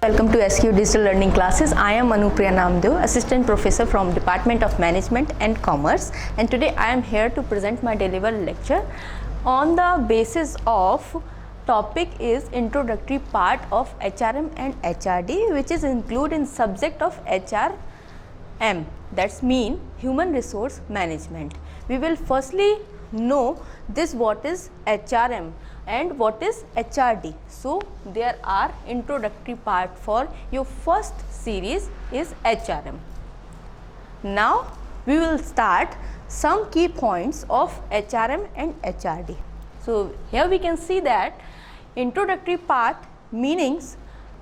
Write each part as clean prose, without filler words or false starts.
Welcome to SQ Digital Learning Classes. I am Anupriya Namdev, Assistant Professor from Department of Management and Commerce, and today I am here to present my delivered lecture on the basis of topic is introductory part of HRM and HRD, which is included in subject of HRM, that's mean Human Resource Management. We will firstly know this what is HRM and what is HRD. So there are introductory part for your first series is HRM. Now we will start some key points of HRM and HRD. So here we can see that introductory part meanings,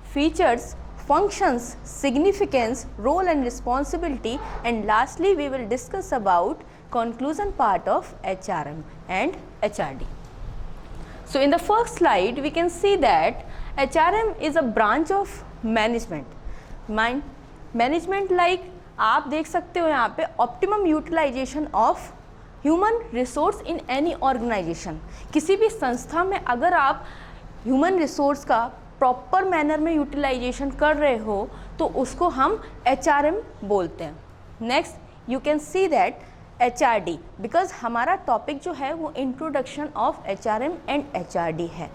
features, functions, significance, role and responsibility, and lastly we will discuss about conclusion part of HRM and HRD. So in the first slide we can see that HRM is a branch of management. Management like आप देख सकते हो यहाँ पे optimum utilization of human resource in any organization. किसी भी संस्था में अगर आप human resource का proper manner में utilization कर रहे हो तो उसको हम HRM बोलते हैं. Next you can see that HRD because हमारा टॉपिक जो है वो introduction of HRM and HRD है.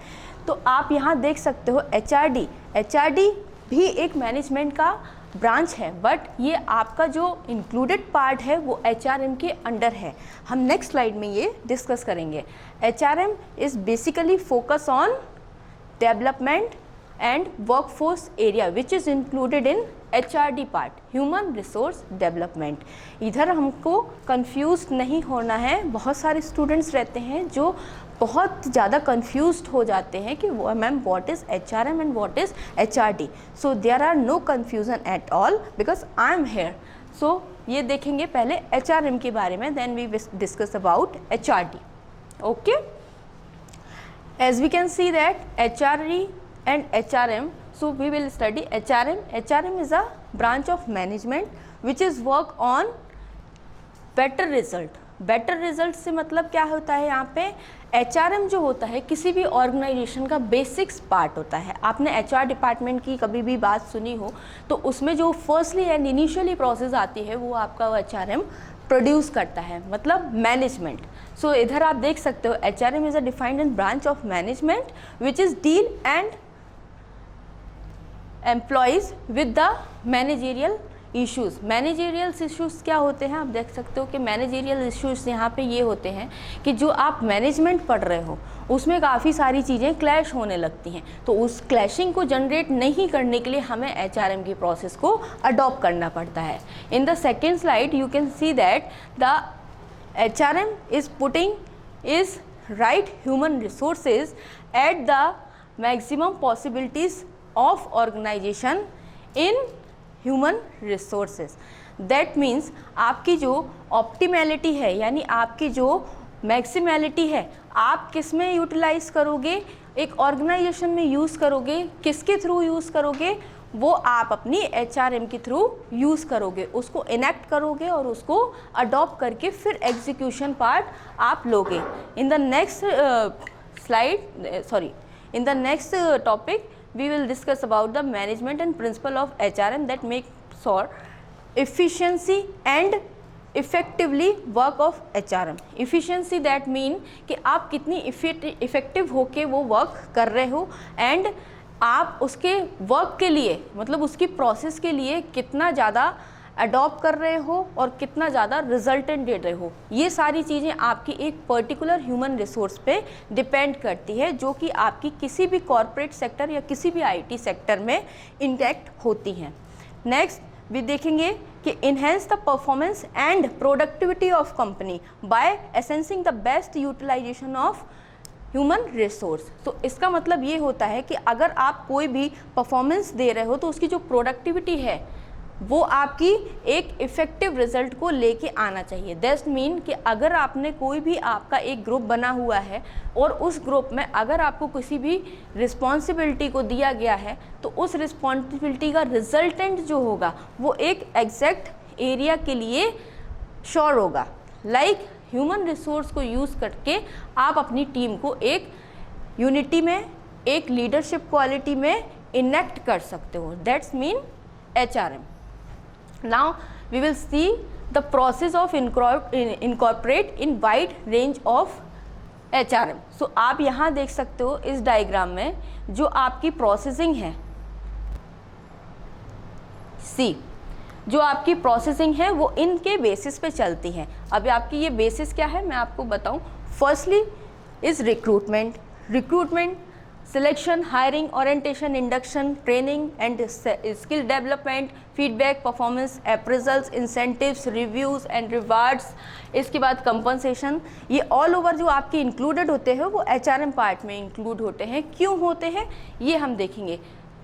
तो आप यहाँ देख सकते हो HRD भी एक मैनेजमेंट का ब्रांच है, बट ये आपका जो इंक्लूडेड पार्ट है वो HRM के अंडर है. हम नेक्स्ट स्लाइड में ये डिस्कस करेंगे. HRM is basically focus on development and workforce area which is included in HRD part, human resource development. इधर हमको confused नहीं होना है. बहुत सारे students रहते हैं जो बहुत ज़्यादा confused हो जाते हैं कि ma'am what is HRM and what is HRD. So there are no confusion at all because I am here. So ये देखेंगे पहले HRM के बारे में, then we discuss about HRD. Okay. As we can see that HRD and HRM, so we will study HRM. HRM is a branch of management which is work on better result. better result से मतलब क्या होता है यहाँ पे HRM जो होता है किसी भी ऑर्गेनाइजेशन का बेसिक्स पार्ट होता है. आपने HR डिपार्टमेंट की कभी भी बात सुनी हो तो उसमें जो फर्स्टली एंड इनिशियली प्रोसेस आती है वो आपका वो HRM प्रोड्यूस करता है, मतलब मैनेजमेंट. सो इधर आप देख सकते हो HRM is a defined and branch of management which is deal and employees with the managerial issues. Managerial issues क्या होते हैं आप देख सकते हो कि मैनेजेरियल इश्यूज़ यहाँ पे ये होते हैं कि जो आप मैनेजमेंट पढ़ रहे हो उसमें काफ़ी सारी चीज़ें क्लैश होने लगती हैं. तो उस क्लैशिंग को जनरेट नहीं करने के लिए हमें HRM की प्रोसेस को अडॉप्ट करना पड़ता है. In the second slide you can see that the HRM is putting is right human resources at the maximum possibilities of organization in human resources. That means आपकी जो optimality है यानी आपकी जो मैक्सिमैलिटी है आप किस में यूटिलाइज करोगे, एक ऑर्गेनाइजेशन में यूज़ करोगे, किसके थ्रू यूज़ करोगे, वो आप अपनी HRM के थ्रू यूज़ करोगे, उसको इनेक्ट करोगे और उसको अडॉप्ट करके फिर एग्जीक्यूशन पार्ट आप लोगे. In the next slide in the next topic we will discuss about the management and principle of HRM that make sure efficiency and effectively work of HRM. efficiency that mean कि आप कितनी effective होके वो work कर रहे हो and आप उसके वर्क के लिए मतलब उसकी प्रोसेस के लिए कितना ज़्यादा अडॉप्ट कर रहे हो और कितना ज़्यादा रिजल्टेंट दे रहे हो. ये सारी चीज़ें आपकी एक पर्टिकुलर ह्यूमन रिसोर्स पे डिपेंड करती है जो कि आपकी किसी भी कॉरपोरेट सेक्टर या किसी भी IT सेक्टर में इंटैक्ट होती हैं. नेक्स्ट भी देखेंगे कि enhance the performance and productivity of company by assessing the best utilisation of human resource. तो इसका मतलब ये होता है कि अगर आप कोई भी परफॉर्मेंस दे रहे हो तो उसकी जो प्रोडक्टिविटी है वो आपकी एक इफ़ेक्टिव रिज़ल्ट को लेके आना चाहिए. दैट्स मीन कि अगर आपने कोई भी आपका एक ग्रुप बना हुआ है और उस ग्रुप में अगर आपको किसी भी रिस्पॉन्सिबिलिटी को दिया गया है तो उस रिस्पॉन्सिबिलिटी का रिजल्टेंट जो होगा वो एक एग्जैक्ट एरिया के लिए श्योर होगा. लाइक ह्यूमन रिसोर्स को यूज़ करके आप अपनी टीम को एक यूनिटी में, एक लीडरशिप क्वालिटी में इनेक्ट कर सकते हो, that's mean HRM. Now we will see the process of incorporate in wide range of HRM. So आप यहाँ देख सकते हो इस डायग्राम में जो आपकी प्रोसेसिंग है C, जो आपकी प्रोसेसिंग है वो इनके बेसिस पे चलती है. अभी आपकी ये बेसिस क्या है मैं आपको बताऊँ. Firstly is recruitment, selection, hiring, orientation, induction, training and skill development, feedback, performance, appraisals, incentives, reviews and rewards. इसके बाद कंपनसेशन. ये ऑल ओवर जो आपके इंक्लूडेड होते हैं वो HRM पार्ट में इंक्लूड होते हैं. क्यों होते हैं ये हम देखेंगे.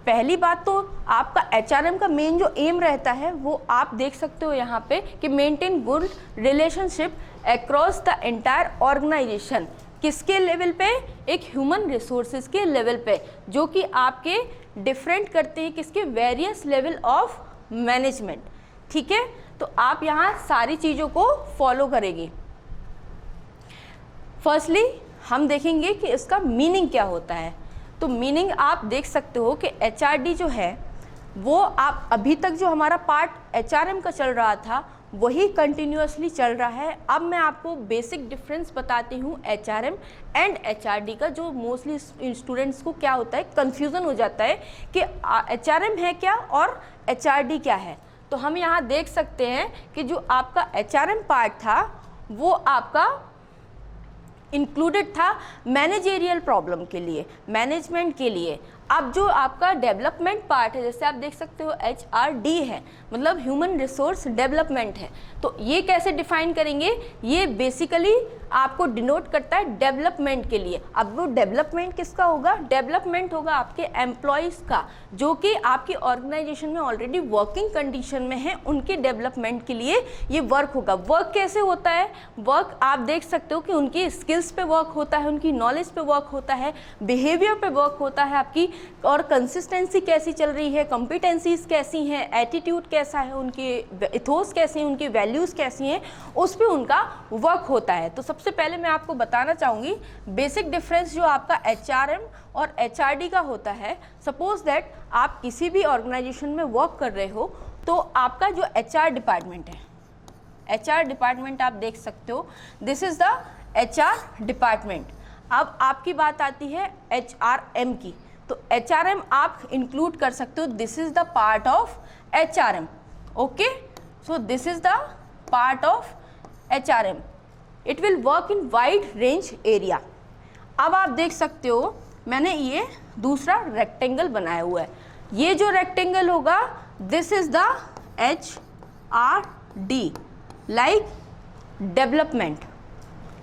पहली बात तो आपका HRM का मेन जो एम रहता है वो आप देख सकते हो यहाँ पे कि maintain good relationship across the entire organisation. किसके लेवल पे? एक ह्यूमन रिसोर्सेज के लेवल पे, जो कि आपके डिफरेंट करते हैं किसके? Various level of management. ठीक है, तो आप यहाँ सारी चीज़ों को फॉलो करेंगे. फर्स्टली हम देखेंगे कि इसका मीनिंग क्या होता है. तो मीनिंग आप देख सकते हो कि HRD जो है वो आप अभी तक जो हमारा पार्ट HRM का चल रहा था वही कंटिन्यूअसली चल रहा है. अब मैं आपको बेसिक डिफरेंस बताती हूँ HRM एंड HRD का, जो मोस्टली स्टूडेंट्स को क्या होता है, कन्फ्यूज़न हो जाता है कि HRM है क्या और HRD क्या है. तो हम यहाँ देख सकते हैं कि जो आपका HRM पार्ट था वो आपका इंक्लूडेड था मैनेजेरियल प्रॉब्लम के लिए, मैनेजमेंट के लिए. अब जो आपका डेवलपमेंट पार्ट है, जैसे आप देख सकते हो HRD है, मतलब ह्यूमन रिसोर्स डेवलपमेंट है. तो ये कैसे डिफाइन करेंगे? ये बेसिकली आपको डिनोट करता है डेवलपमेंट के लिए. अब वो डेवलपमेंट किसका होगा? डेवलपमेंट होगा आपके एम्प्लॉयज़ का, जो कि आपकी ऑर्गेनाइजेशन में ऑलरेडी वर्किंग कंडीशन में है, उनके डेवलपमेंट के लिए ये वर्क होगा. वर्क कैसे होता है? वर्क आप देख सकते हो कि उनकी स्किल्स पे वर्क होता है, उनकी नॉलेज पे वर्क होता है, बिहेवियर पे वर्क होता है आपकी, और कंसिस्टेंसी कैसी चल रही है, कॉम्पिटेंसीज कैसी हैं, एटीट्यूड कैसा है, उनके इथोस कैसे हैं, उनकी वैल्यूज़ कैसी हैं, उस पर उनका वर्क होता है. तो सबसे पहले मैं आपको बताना चाहूँगी बेसिक डिफरेंस जो आपका HRM और HRD का होता है. सपोज दैट आप किसी भी ऑर्गेनाइजेशन में वर्क कर रहे हो तो आपका जो HR डिपार्टमेंट है, HR डिपार्टमेंट आप देख सकते हो, this is the HR department. अब आपकी बात आती है HRM की. तो HRM आप इंक्लूड कर सकते हो, this is the part of HRM. Okay, so this is the part of HRM. It will work in wide range area. अब आप देख सकते हो मैंने ये दूसरा रेक्टेंगल बनाया हुआ है. ये जो रेक्टेंगल होगा this is the HRD, like development,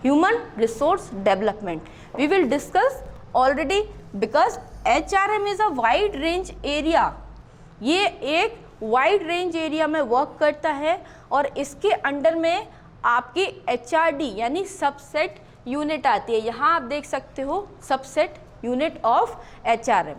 human resource development. We will discuss already because HRM is a wide range area. ये एक वाइड रेंज एरिया में वर्क करता है और इसके अंडर में आपकी HRD यानी सबसेट यूनिट आती है. यहाँ आप देख सकते हो सबसेट यूनिट ऑफ HRM.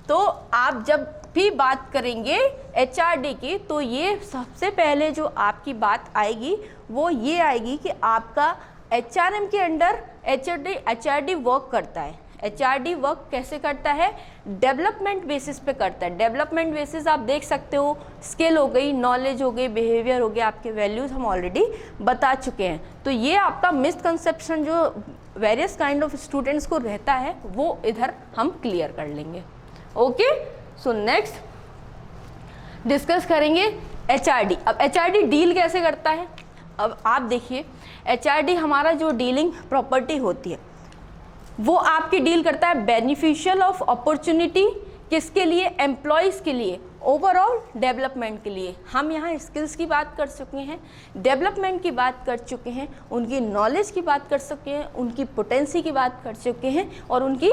तो आप जब भी बात करेंगे HRD की तो ये सबसे पहले जो आपकी बात आएगी वो ये आएगी कि आपका HRM के अंडर HRD वर्क करता है. HRD वर्क कैसे करता है? डेवलपमेंट बेसिस पे करता है. डेवलपमेंट बेसिस आप देख सकते हो, स्किल हो गई, नॉलेज हो गई, बिहेवियर हो गया, आपके वैल्यूज़ हम ऑलरेडी बता चुके हैं. तो ये आपका मिसकंसेप्शन जो वेरियस काइंड ऑफ स्टूडेंट्स को रहता है वो इधर हम क्लियर कर लेंगे. ओके, सो नेक्स्ट डिस्कस करेंगे HRD. अब HRD डील कैसे करता है? अब आप देखिए HRD हमारा जो डीलिंग प्रॉपर्टी होती है वो आपकी डील करता है बेनिफिशियल ऑफ अपॉर्चुनिटी, किसके लिए? एम्प्लॉयज़ के लिए, ओवरऑल डेवलपमेंट के लिए. हम यहाँ स्किल्स की बात कर चुके हैं, डेवलपमेंट की बात कर चुके हैं, उनकी नॉलेज की बात कर चुके हैं, उनकी पोटेंसी की बात कर चुके हैं और उनकी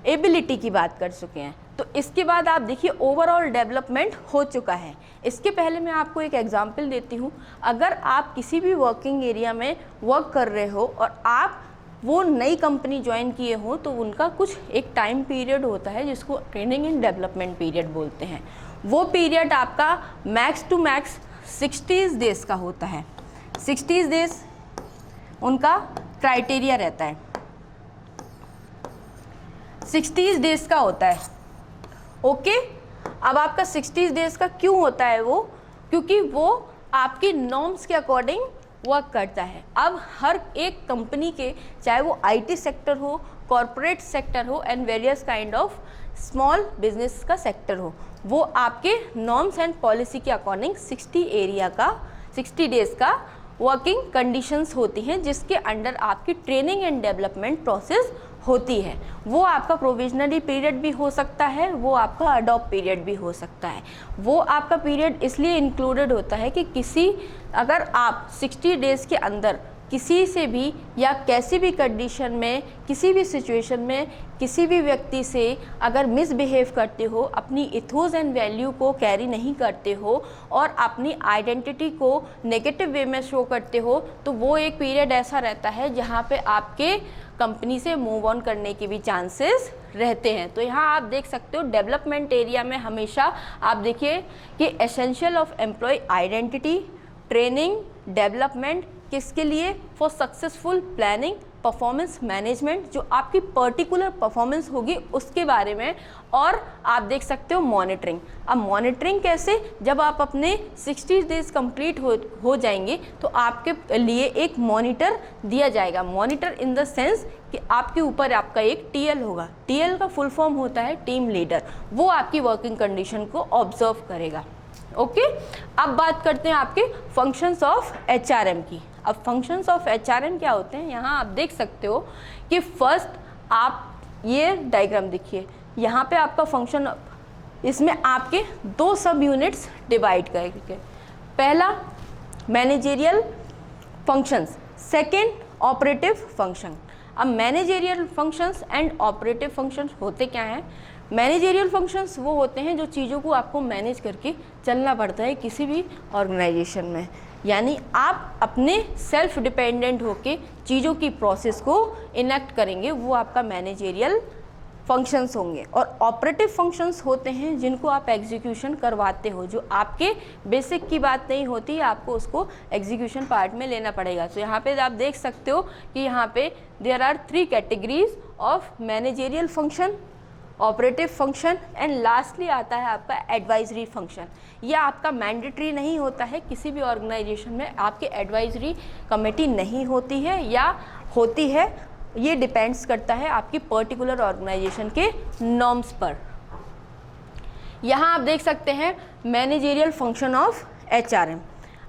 एबिलिटी की बात कर चुके हैं. तो इसके बाद आप देखिए ओवरऑल डेवलपमेंट हो चुका है. इसके पहले मैं आपको एक एग्जांपल देती हूँ. अगर आप किसी भी वर्किंग एरिया में वर्क कर रहे हो और आप वो नई कंपनी ज्वाइन किए हो तो उनका कुछ एक टाइम पीरियड होता है जिसको ट्रेनिंग एंड डेवलपमेंट पीरियड बोलते हैं. वो पीरियड आपका मैक्स टू मैक्स 60 डेज़ का होता है. 60 डेज़ उनका क्राइटेरिया रहता है, 60 डेज़ का होता है. ओके। अब आपका 60 डेज का क्यों होता है वो, क्योंकि वो आपकी नॉर्म्स के अकॉर्डिंग वर्क करता है। अब हर एक कंपनी के, चाहे वो आईटी सेक्टर हो, कॉरपोरेट सेक्टर हो and various kind of small business का सेक्टर हो, वो आपके नॉर्म्स एंड पॉलिसी के अकॉर्डिंग 60 डेज का वर्किंग कंडीशंस होती हैं, जिसके अंडर आपकी ट्रेनिंग एंड डेवलपमेंट प्रोसेस होती है। वो आपका प्रोविजनली पीरियड भी हो सकता है, वो आपका अडॉप्ट पीरियड भी हो सकता है। वो आपका पीरियड इसलिए इंक्लूडेड होता है कि अगर आप 60 डेज़ के अंदर किसी से भी या कैसी भी कंडीशन में, किसी भी सिचुएशन में, किसी भी व्यक्ति से अगर मिसबिहेव करते हो, अपनी इथोस एंड वैल्यू को कैरी नहीं करते हो और अपनी आइडेंटिटी को नेगेटिव वे में शो करते हो, तो वो एक पीरियड ऐसा रहता है जहाँ पे आपके कंपनी से मूव ऑन करने के भी चांसेस रहते हैं। तो यहाँ आप देख सकते हो डेवलपमेंट एरिया में हमेशा आप देखिए कि essential of employ identity, training, development, किसके लिए? For successful planning, performance management, जो आपकी पर्टिकुलर परफॉर्मेंस होगी उसके बारे में, और आप देख सकते हो मॉनिटरिंग। अब मॉनिटरिंग कैसे? जब आप अपने 60 डेज कंप्लीट हो जाएंगे तो आपके लिए एक मॉनिटर दिया जाएगा। मॉनिटर इन द सेंस कि आपके ऊपर आपका एक टीएल होगा। टीएल का फुल फॉर्म होता है टीम लीडर। वो आपकी वर्किंग कंडीशन को ऑब्जर्व करेगा। ओके, अब बात करते हैं आपके फंक्शंस ऑफ एचआरएम की। अब फंक्शंस ऑफ एचआरएम क्या होते हैं? यहाँ आप देख सकते हो कि फर्स्ट आप ये डायग्राम देखिए, यहाँ पे आपका फंक्शन, इसमें आपके 2 सब यूनिट्स डिवाइड करके, पहला managerial functions, second operative function. अब managerial functions and operative functions होते क्या हैं? मैनेजेरियल फंक्शंस वो होते हैं जो चीज़ों को आपको मैनेज करके चलना पड़ता है किसी भी ऑर्गेनाइजेशन में, यानी आप अपने सेल्फ डिपेंडेंट होके चीज़ों की प्रोसेस को इनेक्ट करेंगे, वो आपका मैनेजेरियल फंक्शंस होंगे। और ऑपरेटिव फंक्शंस होते हैं जिनको आप एग्जीक्यूशन करवाते हो, जो आपके बेसिक की बात नहीं होती, आपको उसको एग्जीक्यूशन पार्ट में लेना पड़ेगा। तो यहाँ पे आप देख सकते हो कि यहाँ पे there are 3 categories of managerial function, operative function and lastly आता है आपका एडवाइजरी फंक्शन। यह आपका मैंडेटरी नहीं होता है, किसी भी ऑर्गेनाइजेशन में आपकी एडवाइजरी कमेटी नहीं होती है या होती है, ये डिपेंड्स करता है आपकी पर्टिकुलर ऑर्गेनाइजेशन के नॉर्म्स पर। यहाँ आप देख सकते हैं मैनेजेरियल फंक्शन ऑफ एचआरएम।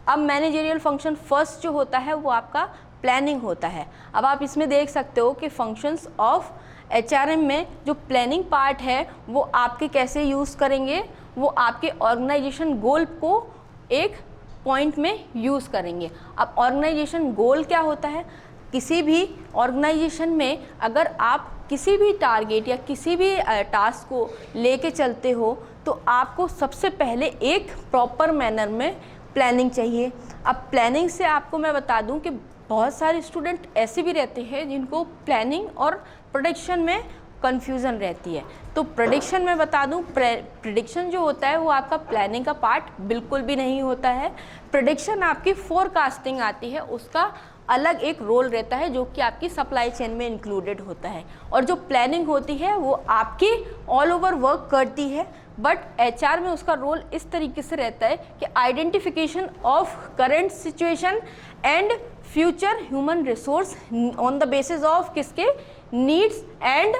अब मैनेजेरियल फंक्शन फर्स्ट जो होता है वो आपका प्लानिंग होता है। अब आप इसमें देख सकते हो कि फंक्शंस ऑफ एचआरएम में जो प्लानिंग पार्ट है वो आपके कैसे यूज़ करेंगे, वो आपके ऑर्गेनाइजेशन गोल को एक पॉइंट में यूज़ करेंगे। अब ऑर्गेनाइजेशन गोल क्या होता है? किसी भी ऑर्गेनाइजेशन में अगर आप किसी भी टारगेट या किसी भी टास्क को लेके चलते हो तो आपको सबसे पहले एक प्रॉपर मैनर में प्लानिंग चाहिए। अब प्लानिंग से आपको मैं बता दूं कि बहुत सारे स्टूडेंट ऐसे भी रहते हैं जिनको प्लानिंग और प्रेडिक्शन में कन्फ्यूज़न रहती है। तो प्रेडिक्शन में बता दूं, प्रेडिक्शन जो होता है वो आपका प्लानिंग का पार्ट बिल्कुल भी नहीं होता है। प्रेडिक्शन आपकी फोरकास्टिंग आती है, उसका अलग एक रोल रहता है जो कि आपकी सप्लाई चेन में इंक्लूडेड होता है। और जो प्लानिंग होती है वो आपकी ऑल ओवर वर्क करती है, बट एचआर में उसका रोल इस तरीके से रहता है कि identification of current situation and future human resource on the basis of किसके? Needs and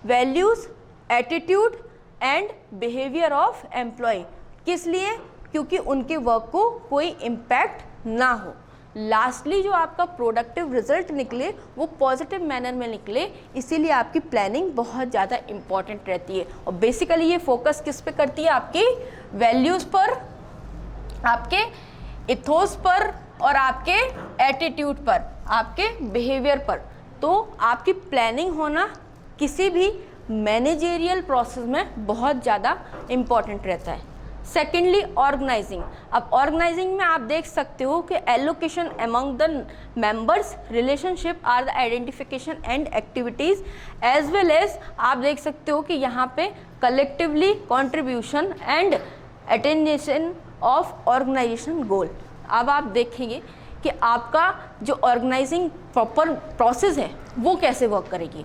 values, attitude and behaviour of employ. किस लिए? क्योंकि उनके वर्क को कोई इम्पैक्ट ना हो। लास्टली जो आपका प्रोडक्टिव रिजल्ट निकले वो पॉजिटिव मैनर में निकले, इसीलिए आपकी प्लानिंग बहुत ज़्यादा इम्पॉर्टेंट रहती है। और बेसिकली ये फोकस किस पे करती है? आपकी वैल्यूज़ पर, आपके इथोस पर और आपके एटीट्यूड पर, आपके बिहेवियर पर। तो आपकी प्लानिंग होना किसी भी मैनेजेरियल प्रोसेस में बहुत ज़्यादा इम्पॉर्टेंट रहता है। Secondly organising. अब ऑर्गेनाइजिंग में आप देख सकते हो कि allocation among the members, relationship are the identification and activities as well as आप देख सकते हो कि यहाँ पे collectively contribution and attention of organisation goal. अब आप देखेंगे कि आपका जो ऑर्गेनाइजिंग प्रॉपर प्रोसेस है वो कैसे वर्क करेगी।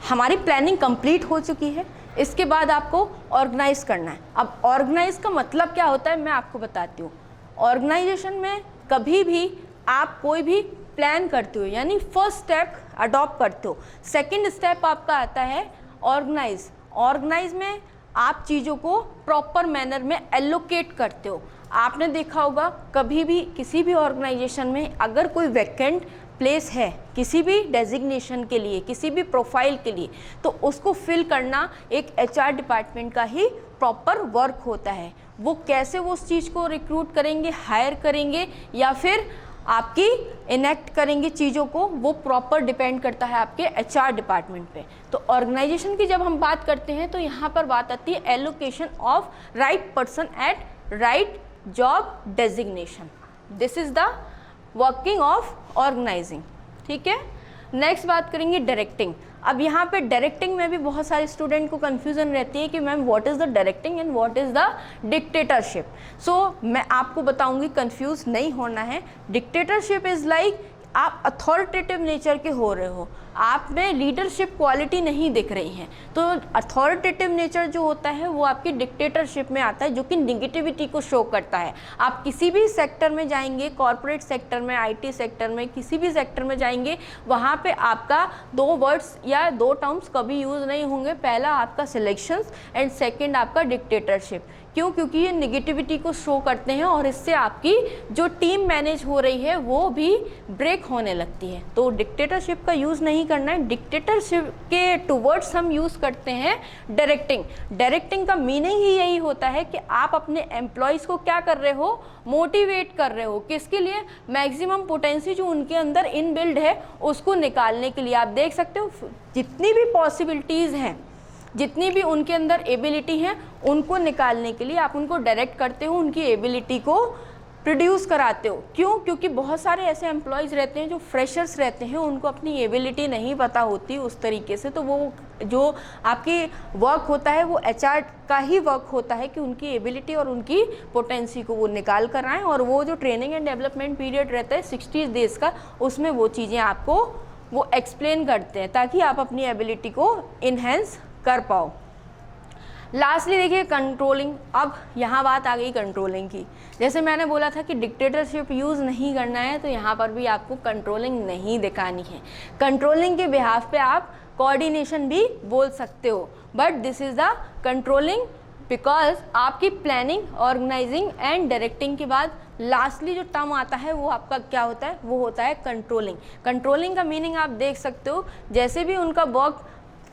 हमारी प्लानिंग कंप्लीट हो चुकी है, इसके बाद आपको ऑर्गेनाइज करना है। अब ऑर्गेनाइज का मतलब क्या होता है मैं आपको बताती हूँ। ऑर्गेनाइजेशन में कभी भी आप कोई भी प्लान करते हो यानी फर्स्ट स्टेप अडॉप्ट करते हो, सेकंड स्टेप आपका आता है ऑर्गेनाइज। ऑर्गेनाइज में आप चीज़ों को प्रॉपर मैनर में एलोकेट करते हो। आपने देखा होगा कभी भी किसी भी ऑर्गेनाइजेशन में अगर कोई वैकेंट प्लेस है किसी भी डेजिग्नेशन के लिए, किसी भी प्रोफाइल के लिए, तो उसको फिल करना एक एचआर डिपार्टमेंट का ही प्रॉपर वर्क होता है। वो कैसे वो उस चीज़ को रिक्रूट करेंगे, हायर करेंगे या फिर आपकी इनेक्ट करेंगे चीज़ों को, वो प्रॉपर डिपेंड करता है आपके एचआर डिपार्टमेंट पे। तो ऑर्गेनाइजेशन की जब हम बात करते हैं तो यहाँ पर बात आती है allocation of right person at right job designation. This is the working of organising. ठीक है, नेक्स्ट बात करेंगे डायरेक्टिंग। अब यहाँ पे डायरेक्टिंग में भी बहुत सारे स्टूडेंट को कन्फ्यूज़न रहती है कि ma'am what is the directing and what is the dictatorship. So मैं आपको बताऊंगी, कंफ्यूज नहीं होना है। डिक्टेटरशिप इज़ लाइक आप अथॉरिटेटिव नेचर के हो रहे हो, आप में लीडरशिप क्वालिटी नहीं दिख रही है, तो अथॉरिटेटिव नेचर जो होता है वो आपकी डिक्टेटरशिप में आता है, जो कि निगेटिविटी को शो करता है। आप किसी भी सेक्टर में जाएंगे, कॉर्पोरेट सेक्टर में, आईटी सेक्टर में, किसी भी सेक्टर में जाएंगे, वहाँ पे आपका दो वर्ड्स या दो टर्म्स कभी यूज़ नहीं होंगे। पहला आपका सिलेक्शंस एंड सेकेंड आपका डिक्टेटरशिप। क्यों? क्योंकि ये निगेटिविटी को शो करते हैं और इससे आपकी जो टीम मैनेज हो रही है वो भी ब्रेक होने लगती है। तो डिक्टेटरशिप का यूज़ नहीं करना है। डिक्टेटरशिप के टुवर्ड्स हम यूज़ करते हैं डायरेक्टिंग। डायरेक्टिंग का मीनिंग ही यही होता है कि आप अपने एम्प्लॉयज़ को क्या कर रहे हो, मोटिवेट कर रहे हो, किसके लिए, मैक्सिमम पोटेंसी जो उनके अंदर इनबिल्ड है उसको निकालने के लिए। आप देख सकते हो जितनी भी पॉसिबिलिटीज़ हैं, जितनी भी उनके अंदर एबिलिटी है, उनको निकालने के लिए आप उनको डायरेक्ट करते हो, उनकी एबिलिटी को प्रोड्यूस कराते हो। क्यों? क्योंकि बहुत सारे ऐसे एम्प्लॉयज़ रहते हैं जो फ्रेशर्स रहते हैं, उनको अपनी एबिलिटी नहीं पता होती उस तरीके से। तो वो जो आपकी वर्क होता है वो एचआर का ही वर्क होता है कि उनकी एबिलिटी और उनकी पोटेंसी को वो निकाल कर आएँ, और वो जो ट्रेनिंग एंड डेवलपमेंट पीरियड रहता है 60 डेज़ का, उसमें वो चीज़ें आपको वो एक्सप्लेन करते हैं ताकि आप अपनी एबिलिटी को इन्हेंस कर पाओ। लास्टली देखिए कंट्रोलिंग। अब यहाँ बात आ गई कंट्रोलिंग की। जैसे मैंने बोला था कि डिक्टेटरशिप यूज़ नहीं करना है, तो यहाँ पर भी आपको कंट्रोलिंग नहीं दिखानी है। कंट्रोलिंग के बिहाफ पे आप कोऑर्डिनेशन भी बोल सकते हो, but this is the controlling because आपकी प्लानिंग, ऑर्गेनाइजिंग एंड डायरेक्टिंग के बाद लास्टली जो टर्म आता है वो आपका क्या होता है, वो होता है कंट्रोलिंग। कंट्रोलिंग का मीनिंग आप देख सकते हो, जैसे भी उनका वर्क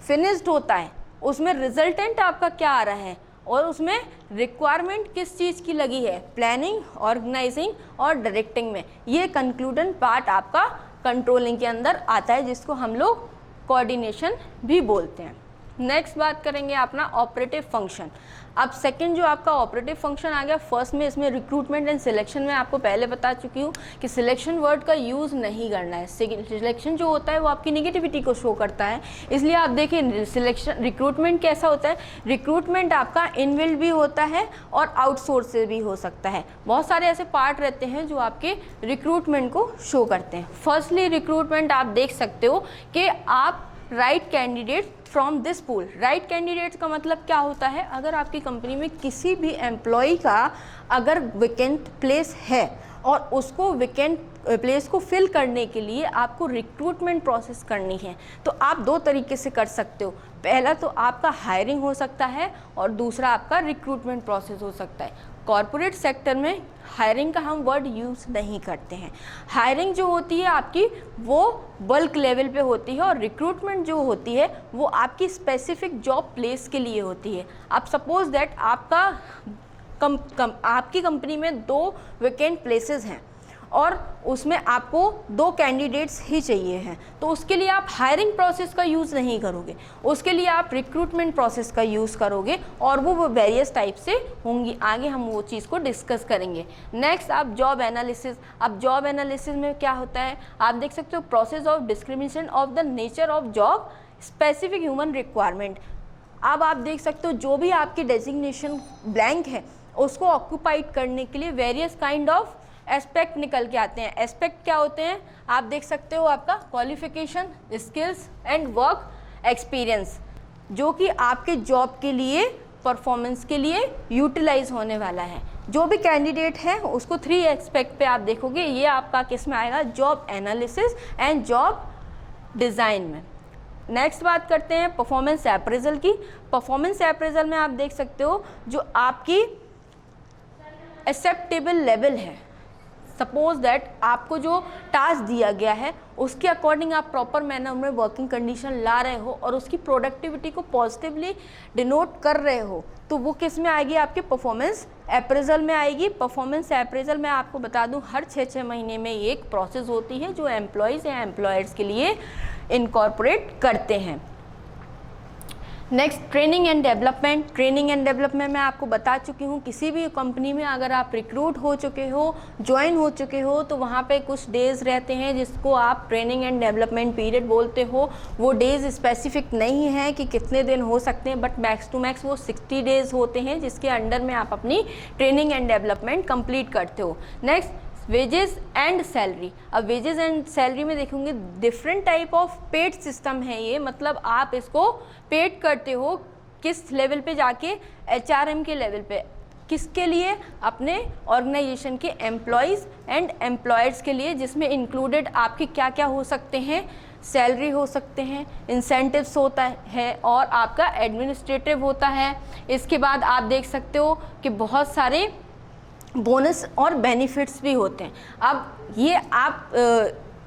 फिनिश्ड होता है उसमें रिजल्टेंट आपका क्या आ रहा है और उसमें रिक्वायरमेंट किस चीज़ की लगी है, प्लानिंग, ऑर्गेनाइजिंग और डायरेक्टिंग में। ये कंक्लूडन पार्ट आपका कंट्रोलिंग के अंदर आता है, जिसको हम लोग कोऑर्डिनेशन भी बोलते हैं। नेक्स्ट बात करेंगे अपना ऑपरेटिव फंक्शन। अब सेकंड जो आपका ऑपरेटिव फंक्शन आ गया, फर्स्ट में इसमें रिक्रूटमेंट एंड सिलेक्शन में आपको पहले बता चुकी हूँ कि सिलेक्शन वर्ड का यूज़ नहीं करना है। सिलेक्शन जो होता है वो आपकी निगेटिविटी को शो करता है, इसलिए आप देखिए सिलेक्शन रिक्रूटमेंट कैसा होता है। रिक्रूटमेंट आपका इनबिल्ड भी होता है और आउटसोर्स से भी हो सकता है। बहुत सारे ऐसे पार्ट रहते हैं जो आपके रिक्रूटमेंट को शो करते हैं। फर्स्टली रिक्रूटमेंट आप देख सकते हो कि आप right candidate from this pool. Right candidates का मतलब क्या होता है, अगर आपकी कंपनी में किसी भी एम्प्लॉय का अगर वैकेंट प्लेस है और उसको वैकेंट प्लेस को फिल करने के लिए आपको रिक्रूटमेंट प्रोसेस करनी है, तो आप दो तरीके से कर सकते हो। पहला तो आपका हायरिंग हो सकता है और दूसरा आपका रिक्रूटमेंट प्रोसेस हो सकता है। कॉर्पोरेट सेक्टर में हायरिंग का हम वर्ड यूज़ नहीं करते हैं। हायरिंग जो होती है आपकी वो बल्क लेवल पे होती है, और रिक्रूटमेंट जो होती है वो आपकी स्पेसिफिक जॉब प्लेस के लिए होती है। आप सपोज दैट आपका आपकी कंपनी में 2 वैकेंट प्लेसेस हैं और उसमें आपको 2 कैंडिडेट्स ही चाहिए हैं, तो उसके लिए आप हायरिंग प्रोसेस का यूज़ नहीं करोगे, उसके लिए आप रिक्रूटमेंट प्रोसेस का यूज़ करोगे, और वो वेरियस टाइप से होंगी। आगे हम वो चीज़ को डिस्कस करेंगे। नेक्स्ट आप जॉब एनालिसिस। अब जॉब एनालिसिस में क्या होता है, आप देख सकते हो process of discrimination of the nature of job specific human requirement. अब आप देख सकते हो जो भी आपकी डेजिग्नेशन ब्लैंक है उसको ऑक्यूपाइड करने के लिए वेरियस काइंड ऑफ एस्पेक्ट निकल के आते हैं। एस्पेक्ट क्या होते हैं, आप देख सकते हो आपका qualification, skills and work experience. जो कि आपके जॉब के लिए, परफॉर्मेंस के लिए यूटिलाइज होने वाला है। जो भी कैंडिडेट है उसको 3 एस्पेक्ट पे आप देखोगे, ये आपका किस में आएगा, job analysis and job design में। नेक्स्ट बात करते हैं परफॉर्मेंस अप्रेजल की। परफॉर्मेंस अप्रेजल में आप देख सकते हो जो आपकी एक्सेप्टेबल लेवल है। सपोज दैट आपको जो टास्क दिया गया है उसके अकॉर्डिंग आप प्रॉपर मैनर में वर्किंग कंडीशन ला रहे हो और उसकी प्रोडक्टिविटी को पॉजिटिवली डिनोट कर रहे हो, तो वो किस में आएगी, आपके परफॉर्मेंस अप्रेजल में आएगी। परफॉर्मेंस अप्रेजल में आपको बता दूं हर 6-6 महीने में एक प्रोसेस होती है जो एम्प्लॉयज़ या एम्प्लॉयर्स के लिए इनकॉर्पोरेट करते हैं। Next training and development. Training and development मैं आपको बता चुकी हूँ, किसी भी कंपनी में अगर आप रिक्रूट हो चुके हो, ज्वाइन हो चुके हो, तो वहाँ पे कुछ डेज़ रहते हैं जिसको आप ट्रेनिंग एंड डेवलपमेंट पीरियड बोलते हो। वो डेज़ स्पेसिफिक नहीं है कि कितने दिन हो सकते हैं, बट मैक्स टू मैक्स वो 60 डेज़ होते हैं जिसके अंडर में आप अपनी ट्रेनिंग एंड डेवलपमेंट कंप्लीट करते हो। Next wages and salary. अब वेजेस एंड सैलरी में देखेंगे different type of paid system है ये, मतलब आप इसको पेड करते हो किस लेवल पे जाके, HRM के लेवल पे। किसके लिए, अपने ऑर्गेनाइजेशन के एम्प्लॉयज़ एंड एम्प्लॉयर्स के लिए, जिसमें इंक्लूडेड आपके क्या क्या हो सकते हैं, सैलरी हो सकते हैं, इंसेंटिव्स होता है और आपका एडमिनिस्ट्रेटिव होता है। इसके बाद आप देख सकते हो कि बहुत सारे बोनस और बेनिफिट्स भी होते हैं। अब ये आप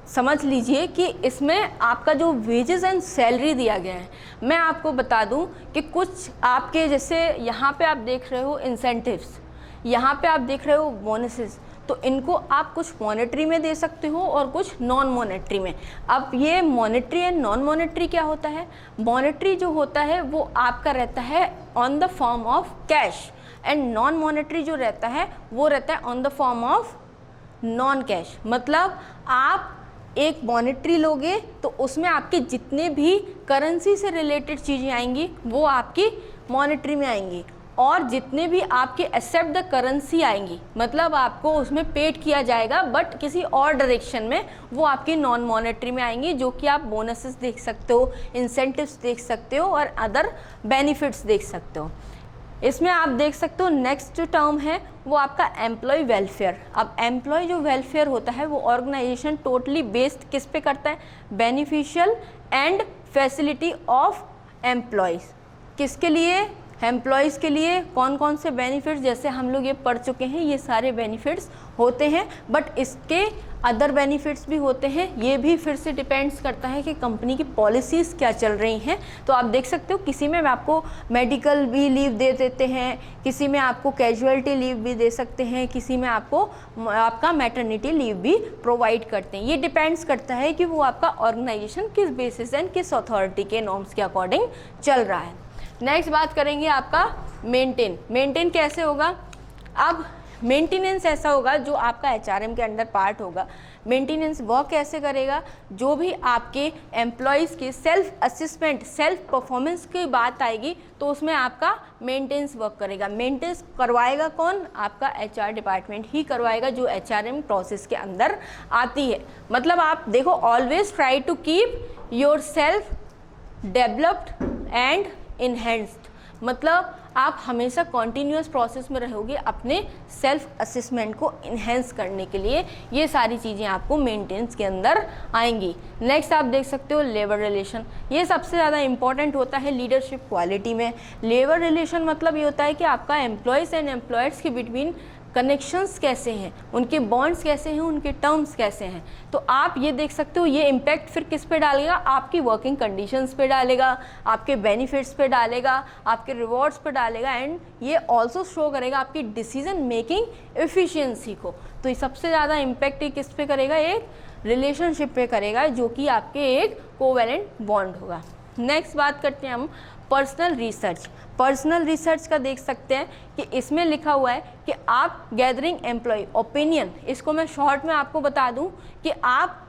समझ लीजिए कि इसमें आपका जो वेजेस एंड सैलरी दिया गया है, मैं आपको बता दूं कि कुछ आपके जैसे यहाँ पे आप देख रहे हो इंसेंटिव्स, यहाँ पे आप देख रहे हो बोनसेस, तो इनको आप कुछ मॉनेटरी में दे सकते हो और कुछ नॉन मॉनेटरी में। अब ये मॉनेटरी एंड नॉन मॉनेटरी क्या होता है, मॉनेटरी जो होता है वो आपका रहता है on the form of cash and non monetary जो रहता है वो रहता है on the form of non cash. मतलब आप एक मॉनेटरी लोगे तो उसमें आपके जितने भी करेंसी से रिलेटेड चीज़ें आएंगी वो आपकी मॉनेटरी में आएंगी, और जितने भी आपके एक्सेप्ट द करेंसी आएंगी, मतलब आपको उसमें पेड किया जाएगा बट किसी और डायरेक्शन में, वो आपकी नॉन मॉनेटरी में आएंगी, जो कि आप बोनसेस देख सकते हो, इंसेंटिव्स देख सकते हो और अदर बेनिफिट्स देख सकते हो। इसमें आप देख सकते हो नेक्स्ट जो टर्म है वो आपका एम्प्लॉय वेलफेयर। अब एम्प्लॉय जो वेलफेयर होता है वो ऑर्गेनाइजेशन टोटली बेस्ड किस पे करता है, beneficial and facility of employees. किसके लिए, एम्प्लॉयज़ के लिए कौन कौन से बेनिफिट्स, जैसे हम लोग ये पढ़ चुके हैं, ये सारे बेनिफिट्स होते हैं, बट इसके अदर बेनिफिट्स भी होते हैं। ये भी फिर से डिपेंड्स करता है कि कंपनी की पॉलिसीज़ क्या चल रही हैं। तो आप देख सकते हो किसी में आपको मेडिकल भी लीव दे देते हैं, किसी में आपको कैजुअलिटी लीव भी दे सकते हैं, किसी में आपको आपका मैटरनिटी लीव भी प्रोवाइड करते हैं। ये डिपेंड्स करता है कि वो आपका ऑर्गेनाइजेशन किस बेसिस एंड किस अथॉरिटी के नॉर्म्स के अकॉर्डिंग चल रहा है। नेक्स्ट बात करेंगे आपका मेंटेन कैसे होगा। अब मेंटेनेंस ऐसा होगा जो आपका HRM के अंडर पार्ट होगा। मेंटेनेंस वर्क कैसे करेगा, जो भी आपके एम्प्लॉयज़ के सेल्फ असेसमेंट, सेल्फ परफॉर्मेंस की बात आएगी तो उसमें आपका मेंटेनेंस वर्क करेगा। मेंटेनेंस करवाएगा कौन, आपका HR डिपार्टमेंट ही करवाएगा, जो HRM प्रोसेस के अंदर आती है। मतलब आप देखो, always try to keep your self developed and enhanced, मतलब आप हमेशा कॉन्टीन्यूअस प्रोसेस में रहोगे अपने सेल्फ असेसमेंट को इन्हेंस करने के लिए। ये सारी चीज़ें आपको मेंटेनेंस के अंदर आएंगी। नेक्स्ट आप देख सकते हो लेबर रिलेशन। ये सबसे ज़्यादा इंपॉर्टेंट होता है लीडरशिप क्वालिटी में। लेबर रिलेशन मतलब ये होता है कि आपका एम्प्लॉयज़ एंड एम्प्लॉयर्स के बिटवीन कनेक्शंस कैसे हैं, उनके बॉन्ड्स कैसे हैं, उनके टर्म्स कैसे हैं। तो आप ये देख सकते हो, ये इम्पैक्ट फिर किस पे डालेगा, आपकी वर्किंग कंडीशंस पे डालेगा, आपके बेनिफिट्स पे डालेगा, आपके रिवॉर्ड्स पे डालेगा, एंड ये ऑल्सो शो करेगा आपकी डिसीजन मेकिंग एफिशिएंसी को। तो ये सबसे ज़्यादा इम्पैक्ट किस पे करेगा, एक रिलेशनशिप पे करेगा, जो कि आपके एक कोवैलेंट बॉन्ड होगा। नेक्स्ट बात करते हैं हम पर्सनल रिसर्च। पर्सनल रिसर्च का देख सकते हैं कि इसमें लिखा हुआ है कि आप गैदरिंग एम्प्लॉय ओपिनियन, इसको मैं शॉर्ट में आपको बता दूं कि आप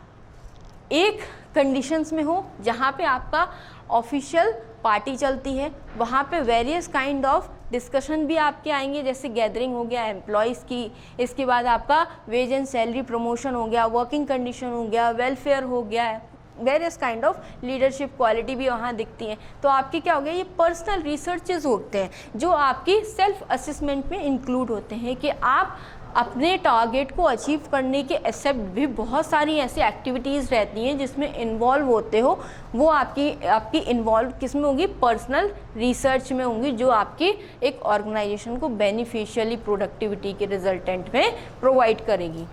एक कंडीशंस में हो जहां पे आपका ऑफिशियल पार्टी चलती है, वहाँ पे वेरियस काइंड ऑफ डिस्कशन भी आपके आएंगे, जैसे गैदरिंग हो गया एम्प्लॉयज़ की, इसके बाद आपका वेज एंड सैलरी प्रमोशन हो गया, वर्किंग कंडीशन हो गया, वेलफेयर हो गया, various kind of leadership quality भी वहाँ दिखती हैं। तो आपके क्या हो गया, ये पर्सनल रिसर्चेज होते हैं जो आपकी सेल्फ असेसमेंट में इंक्लूड होते हैं कि आप अपने टारगेट को अचीव करने के एक्सेप्ट भी बहुत सारी ऐसी एक्टिविटीज़ रहती हैं जिसमें इन्वॉल्व होते हो, वो आपकी इन्वॉल्व किस में होंगी, पर्सनल रिसर्च में होंगी, जो आपकी एक ऑर्गेनाइजेशन को बेनिफिशियली प्रोडक्टिविटी के रिजल्टेंट में प्रोवाइड करेगी।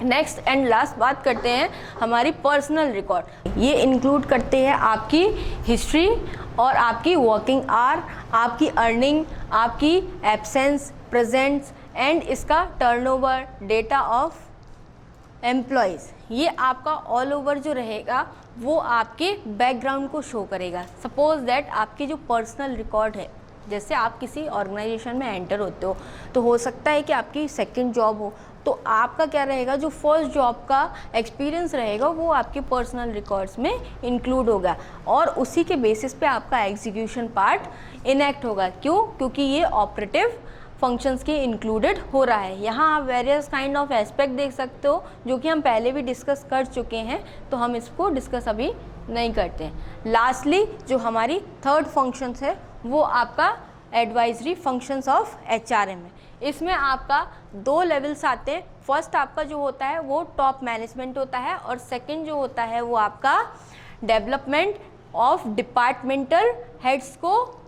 नेक्स्ट एंड लास्ट बात करते हैं हमारी पर्सनल रिकॉर्ड। ये इंक्लूड करते हैं आपकी हिस्ट्री और आपकी वर्किंग आवर, आपकी अर्निंग, आपकी एब्सेंस, प्रेजेंस एंड इसका टर्नओवर, डेटा ऑफ एम्प्लॉयज़। ये आपका ऑल ओवर जो रहेगा वो आपके बैकग्राउंड को शो करेगा। सपोज दैट आपकी जो पर्सनल रिकॉर्ड है, जैसे आप किसी ऑर्गेनाइजेशन में एंटर होते हो तो हो सकता है कि आपकी सेकंड जॉब हो, तो आपका क्या रहेगा, जो फर्स्ट जॉब का एक्सपीरियंस रहेगा वो आपके पर्सनल रिकॉर्ड्स में इंक्लूड होगा और उसी के बेसिस पे आपका एग्जीक्यूशन पार्ट इनएक्ट होगा। क्यों? क्योंकि ये ऑपरेटिव फंक्शंस के इंक्लूडेड हो रहा है। यहाँ आप वेरियस काइंड ऑफ एस्पेक्ट देख सकते हो जो कि हम पहले भी डिस्कस कर चुके हैं, तो हम इसको डिस्कस अभी नहीं करते हैं। लास्टली जो हमारी थर्ड फंक्शंस है वो आपका एडवाइजरी फंक्शंस ऑफ HRM है। इसमें आपका 2 लेवल्स आते हैं। फर्स्ट आपका जो होता है वो टॉप मैनेजमेंट होता है और सेकंड जो होता है वो आपका डेवलपमेंट ऑफ डिपार्टमेंटल हेड्स को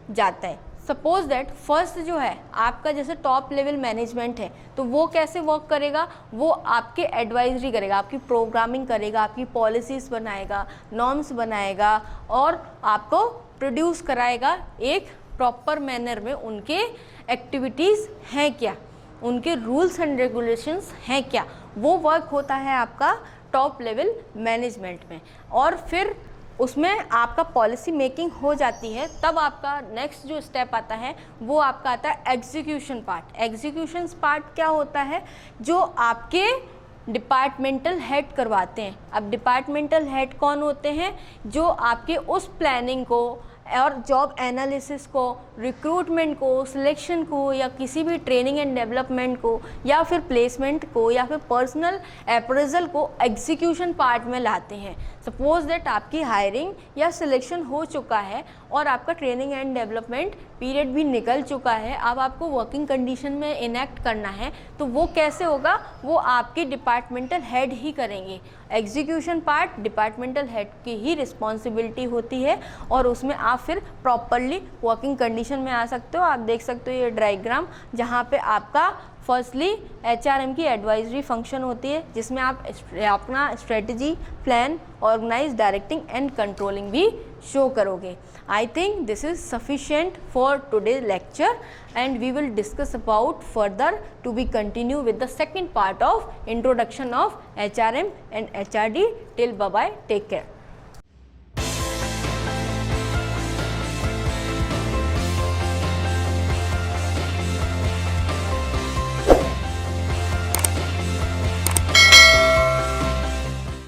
जाता है। सपोज दैट फर्स्ट जो है आपका जैसे टॉप लेवल मैनेजमेंट है, तो वो कैसे वर्क करेगा, वो आपके एडवाइजरी करेगा, आपकी प्रोग्रामिंग करेगा, आपकी पॉलिसीज़ बनाएगा, नॉर्म्स बनाएगा और आपको प्रोड्यूस कराएगा एक प्रॉपर मैनर में। उनके एक्टिविटीज़ हैं क्या, उनके रूल्स एंड रेगुलेशंस हैं क्या, वो वर्क होता है आपका टॉप लेवल मैनेजमेंट में। और फिर उसमें आपका पॉलिसी मेकिंग हो जाती है, तब आपका नेक्स्ट जो स्टेप आता है वो आपका आता है एग्जीक्यूशन पार्ट। एग्जीक्यूशन पार्ट क्या होता है, जो आपके डिपार्टमेंटल हेड करवाते हैं। अब डिपार्टमेंटल हेड कौन होते हैं, जो आपके उस प्लानिंग को और जॉब एनालिसिस को, रिक्रूटमेंट को, सिलेक्शन को या किसी भी ट्रेनिंग एंड डेवलपमेंट को या फिर प्लेसमेंट को या फिर पर्सनल अप्रेजल को एग्जीक्यूशन पार्ट में लाते हैं। सपोज दैट आपकी हायरिंग या सिलेक्शन हो चुका है और आपका ट्रेनिंग एंड डेवलपमेंट पीरियड भी निकल चुका है, अब आपको वर्किंग कंडीशन में इनेक्ट करना है, तो वो कैसे होगा, वो आपके डिपार्टमेंटल हेड ही करेंगे। एग्जीक्यूशन पार्ट डिपार्टमेंटल हेड की ही रिस्पॉन्सिबिलिटी होती है और उसमें आप फिर प्रॉपरली वर्किंग कंडीशन में आ सकते हो। आप देख सकते हो ये डायग्राम, जहाँ पे आपका फर्स्टली HRM की एडवाइजरी फंक्शन होती है, जिसमें आप अपना strategy, plan, organise, directing and controlling भी शो करोगे। I think this is sufficient for today lecture and we will discuss about further to be continue with the second part of introduction of HRM and HRD. Till bye bye, take care.